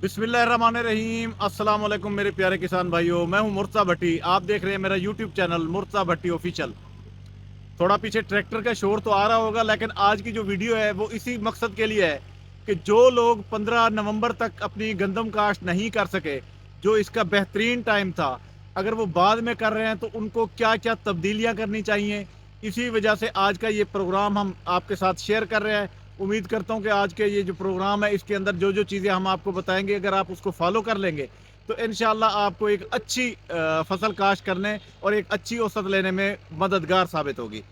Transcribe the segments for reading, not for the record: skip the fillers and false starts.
बिस्मिल्लाहिर्रहमानिर्रहीम। अस्सलाम वालेकुम मेरे प्यारे किसान भाइयों, मैं हूं मुर्तज़ा भट्टी। आप देख रहे हैं मेरा यूट्यूब चैनल मुर्तज़ा भट्टी ऑफिशियल। थोड़ा पीछे ट्रैक्टर का शोर तो आ रहा होगा, लेकिन आज की जो वीडियो है वो इसी मकसद के लिए है कि जो लोग 15 नवंबर तक अपनी गंदम काश्त नहीं कर सके, जो इसका बेहतरीन टाइम था, अगर वो बाद में कर रहे हैं तो उनको क्या क्या तब्दीलियां करनी चाहिए। इसी वजह से आज का ये प्रोग्राम हम आपके साथ शेयर कर रहे हैं। उम्मीद करता हूं कि आज के ये जो प्रोग्राम है इसके अंदर जो जो चीज़ें हम आपको बताएंगे, अगर आप उसको फॉलो कर लेंगे तो इंशाल्लाह आपको एक अच्छी फसल काश्त करने और एक अच्छी औसत लेने में मददगार साबित होगी।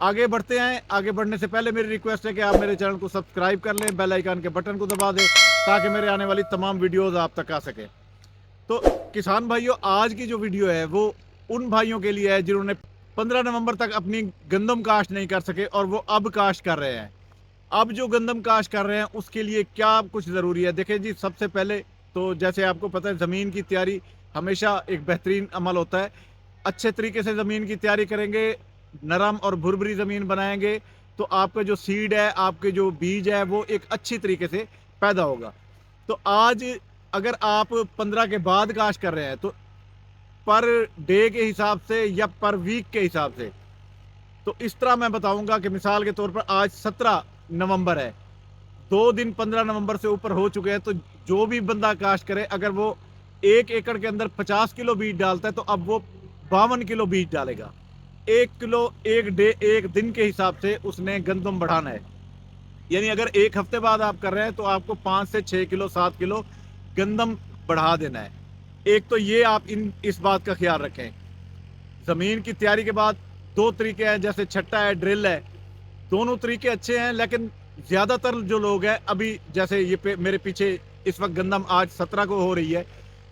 आगे बढ़ते हैं। आगे बढ़ने से पहले मेरी रिक्वेस्ट है कि आप मेरे चैनल को सब्सक्राइब कर लें, बेल आइकन के बटन को दबा दें ताकि मेरे आने वाली तमाम वीडियोज़ आप तक आ सके। तो किसान भाइयों, आज की जो वीडियो है वो उन भाइयों के लिए है जिन्होंने 15 नवंबर तक अपनी गंदम काश्त नहीं कर सके और वो अब काश्त कर रहे हैं। अब जो गंदम काश्त कर रहे हैं उसके लिए क्या कुछ ज़रूरी है। देखें जी, सबसे पहले तो जैसे आपको पता है ज़मीन की तैयारी हमेशा एक बेहतरीन अमल होता है। अच्छे तरीके से ज़मीन की तैयारी करेंगे, नरम और भुरभुरी ज़मीन बनाएंगे तो आपका जो सीड है, आपके जो बीज है वो एक अच्छी तरीके से पैदा होगा। तो आज अगर आप 15 के बाद काश्त कर रहे हैं तो पर डे के हिसाब से या पर वीक के हिसाब से, तो इस तरह मैं बताऊंगा कि मिसाल के तौर पर आज 17 नवंबर है, 2 दिन 15 नवंबर से ऊपर हो चुके हैं। तो जो भी बंदा काश्त करे, अगर वो 1 एकड़ के अंदर 50 किलो बीज डालता है तो अब वो 52 किलो बीज डालेगा। 1 किलो एक दिन के हिसाब से उसने गंदम बढ़ाना है। यानी अगर एक हफ्ते बाद आप कर रहे हैं तो आपको 5 से 6 किलो 7 किलो गंदम बढ़ा देना है। एक तो ये आप इस बात का ख्याल रखें। ज़मीन की तैयारी के बाद दो तरीके हैं, जैसे छट्टा है, ड्रिल है। दोनों तरीके अच्छे हैं, लेकिन ज़्यादातर जो लोग हैं अभी, जैसे मेरे पीछे इस वक्त गंदम आज 17 को हो रही है,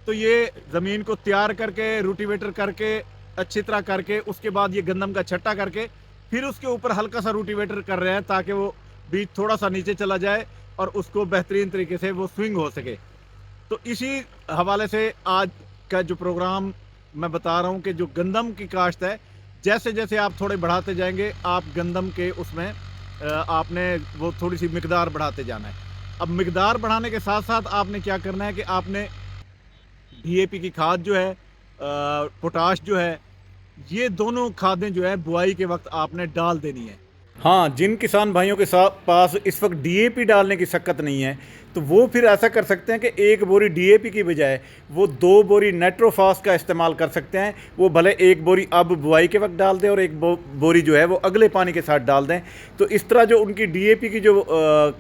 तो ये ज़मीन को तैयार करके रूटिवेटर करके अच्छी तरह करके उसके बाद ये गंदम का छट्टा करके फिर उसके ऊपर हल्का सा रूटिवेटर कर रहे हैं ताकि वो बीज थोड़ा सा नीचे चला जाए और उसको बेहतरीन तरीके से वो स्विंग हो सके। तो इसी हवाले से आज का जो प्रोग्राम मैं बता रहा हूँ कि जो गंदम की काश्त है, जैसे जैसे आप थोड़े बढ़ाते जाएंगे, आप गंदम के उसमें आपने वो थोड़ी सी मिकदार बढ़ाते जाना है। अब मिकदार बढ़ाने के साथ साथ आपने क्या करना है कि आपने डीएपी की खाद जो है, पोटाश जो है, ये दोनों खादें जो है बुआई के वक्त आपने डाल देनी है। हाँ, जिन किसान भाइयों के साथ पास इस वक्त डीएपी डालने की शक्कत नहीं है तो वो फिर ऐसा कर सकते हैं कि एक बोरी डीएपी की बजाय वो 2 बोरी नाइट्रोफास का इस्तेमाल कर सकते हैं। वो भले एक बोरी अब बुआई के वक्त डाल दें और एक बोरी जो है वो अगले पानी के साथ डाल दें। तो इस तरह जो उनकी डीएपी की जो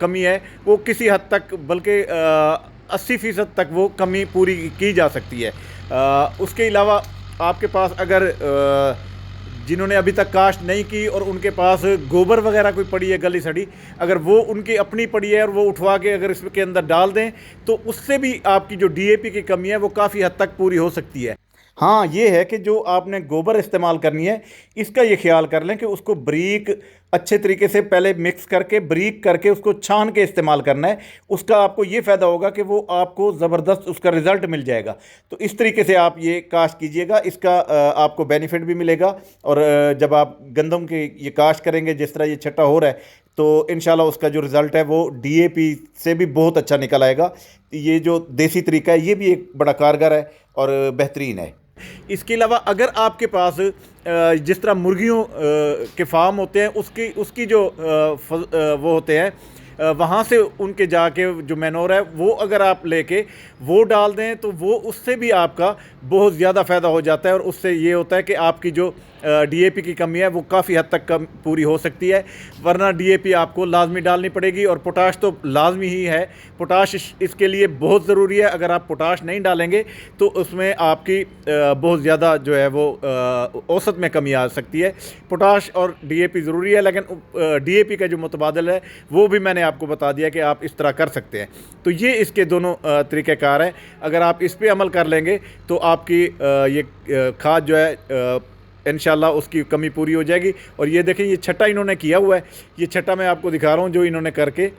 कमी है वो किसी हद तक, बल्कि 80% तक वो कमी पूरी की जा सकती है। उसके अलावा आपके पास अगर जिन्होंने अभी तक काश्त नहीं की और उनके पास गोबर वगैरह कोई पड़ी है गली सड़ी, अगर वो उनकी अपनी पड़ी है और वो उठवा के अगर इसके अंदर डाल दें तो उससे भी आपकी जो डीएपी की कमी है वो काफ़ी हद तक पूरी हो सकती है। हाँ, ये है कि जो आपने गोबर इस्तेमाल करनी है इसका ये ख्याल कर लें कि उसको बारीक अच्छे तरीके से पहले मिक्स करके बारीक करके उसको छान के इस्तेमाल करना है। उसका आपको ये फ़ायदा होगा कि वो आपको ज़बरदस्त उसका रिज़ल्ट मिल जाएगा। तो इस तरीके से आप ये काश्त कीजिएगा, इसका आपको बेनिफिट भी मिलेगा। और जब आप गंदम के ये काश्त करेंगे जिस तरह ये छट्टा हो रहा है तो इंशाल्लाह उसका जो रिज़ल्ट है वो डीएपी से भी बहुत अच्छा निकल आएगा। ये जो देसी तरीका है ये भी एक बड़ा कारगर है और बेहतरीन है। इसके अलावा अगर आपके पास जिस तरह मुर्गियों के फार्म होते हैं उसकी उसकी जो वो होते हैं, वहाँ से उनके जाके जो मैनोर है वो अगर आप लेके वो डाल दें तो वो उससे भी आपका बहुत ज़्यादा फ़ायदा हो जाता है। और उससे ये होता है कि आपकी जो डीएपी की कमी है वो काफ़ी हद तक कम पूरी हो सकती है। वरना डीएपी आपको लाजमी डालनी पड़ेगी और पोटाश तो लाजमी ही है। पोटाश इसके लिए बहुत ज़रूरी है। अगर आप पोटाश नहीं डालेंगे तो उसमें आपकी बहुत ज़्यादा जो है वो औसत में कमी आ सकती है। पोटाश और डीएपी ज़रूरी है, लेकिन डीएपी का जो मुतबादल है वो भी मैंने आपको बता दिया कि आप इस तरह कर सकते हैं। तो ये इसके दोनों तरीक़ेकार हैं। अगर आप इस पे अमल कर लेंगे तो आपकी ये खाद जो है इंशाल्लाह उसकी कमी पूरी हो जाएगी। और ये देखें, ये छट्टा इन्होंने किया हुआ है। ये छट्टा मैं आपको दिखा रहा हूँ जो इन्होंने करके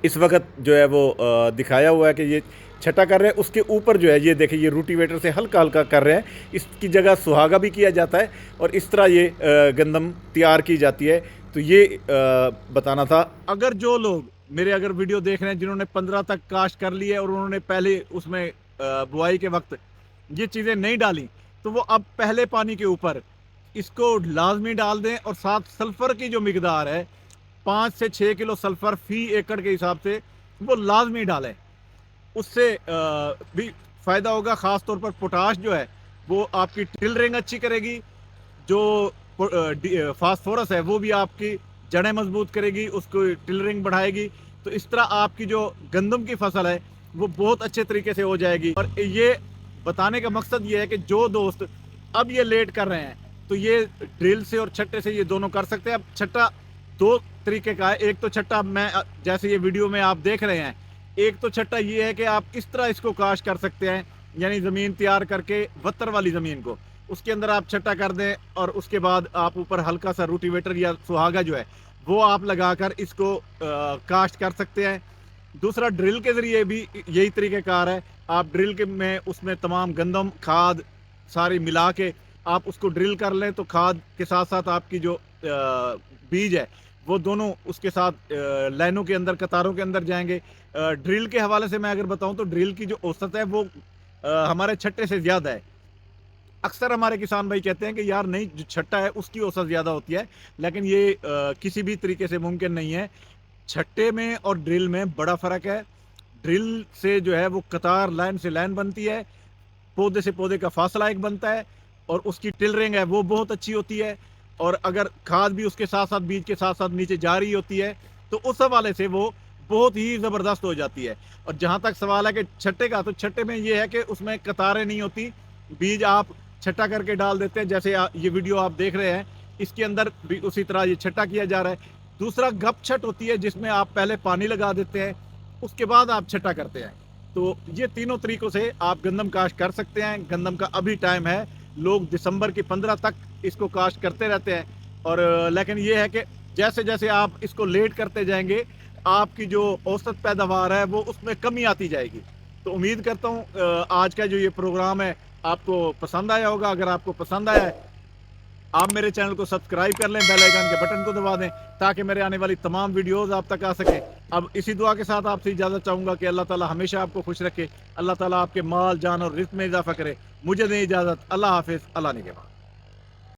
इस वक्त जो है वो दिखाया हुआ है कि ये छट्टा कर रहे हैं। उसके ऊपर जो है ये देखें, ये रूटिवेटर से हल्का हल्का कर रहे हैं। इसकी जगह सुहागा भी किया जाता है और इस तरह ये गंदम तैयार की जाती है। तो ये बताना था। अगर जो लोग मेरे अगर वीडियो देख रहे हैं जिन्होंने 15 तक काश्त कर ली है और उन्होंने पहले उसमें बुआई के वक्त ये चीज़ें नहीं डाली, तो वो अब पहले पानी के ऊपर इसको लाजमी डाल दें। और साथ सल्फ़र की जो मिकदार है 5 से 6 किलो सल्फ़र फी एकड़ के हिसाब से वो लाजमी डालें। उससे भी फ़ायदा होगा। ख़ास तौर पर पोटाश जो है वो आपकी टिलरिंग अच्छी करेगी। जो फास्फोरस है वो भी आपकी जड़ें मजबूत करेगी, उसको टिलरिंग बढ़ाएगी। तो इस तरह आपकी जो गंदम की फसल है वो बहुत अच्छे तरीके से हो जाएगी। और ये बताने का मकसद ये है कि जो दोस्त अब ये लेट कर रहे हैं तो ये ड्रिल से और छट्टे से ये दोनों कर सकते हैं। अब छट्टा दो तरीके का है। एक तो छट्टा मैं जैसे ये वीडियो में आप देख रहे हैं, एक तो छट्टा ये है कि आप इस तरह इसको काश कर सकते हैं, यानी ज़मीन तैयार करके वत्तर वाली ज़मीन को उसके अंदर आप छट्टा कर दें और उसके बाद आप ऊपर हल्का सा रूटीवेटर या सुहागा जो है वो आप लगाकर इसको काश्त कर सकते हैं। दूसरा ड्रिल के ज़रिए भी यही तरीक़ेकार है। आप ड्रिल के में उसमें तमाम गंदम खाद सारी मिला के आप उसको ड्रिल कर लें तो खाद के साथ साथ आपकी जो बीज है वो दोनों उसके साथ लाइनों के अंदर कतारों के अंदर जाएंगे। ड्रिल के हवाले से मैं अगर बताऊं तो ड्रिल की जो औसत है वो हमारे छट्टे से ज़्यादा है। अक्सर हमारे किसान भाई कहते हैं कि यार नहीं, जो छट्टा है उसकी औसत ज़्यादा होती है, लेकिन ये किसी भी तरीके से मुमकिन नहीं है। छट्टे में और ड्रिल में बड़ा फ़र्क है। ड्रिल से जो है वो कतार लाइन से लाइन बनती है, पौधे से पौधे का फासला एक बनता है और उसकी टिलरिंग है वो बहुत अच्छी होती है। और अगर खाद भी उसके साथ साथ बीज के साथ साथ नीचे जा रही होती है तो उस हवाले से वो बहुत ही ज़बरदस्त हो जाती है। और जहाँ तक सवाल है कि छट्टे का, तो छट्टे में ये है कि उसमें कतारें नहीं होती, बीज आप छट्टा करके डाल देते हैं। जैसे ये वीडियो आप देख रहे हैं इसके अंदर भी उसी तरह ये छट्टा किया जा रहा है। दूसरा गप छट होती है जिसमें आप पहले पानी लगा देते हैं उसके बाद आप छट्टा करते हैं। तो ये तीनों तरीक़ों से आप गंदम काश्त कर सकते हैं। गंदम का अभी टाइम है, लोग दिसंबर की 15 तक इसको काश्त करते रहते हैं। और लेकिन ये है कि जैसे जैसे आप इसको लेट करते जाएंगे आपकी जो औसत पैदावार है वो उसमें कमी आती जाएगी। तो उम्मीद करता हूँ आज का जो ये प्रोग्राम है आपको पसंद आया होगा। अगर आपको पसंद आया है आप मेरे चैनल को सब्सक्राइब कर लें, बेल आइकन के बटन को दबा दें ताकि मेरे आने वाली तमाम वीडियोस आप तक आ सकें। अब इसी दुआ के साथ आपसे इजाज़त चाहूँगा कि अल्लाह ताला हमेशा आपको खुश रखे, अल्लाह ताला आपके माल जान और रिज़्क़ में इजाफ़ा करे। मुझे दें इजाज़त। अल्लाह हाफ़िज़। अल्लाह निगहबान।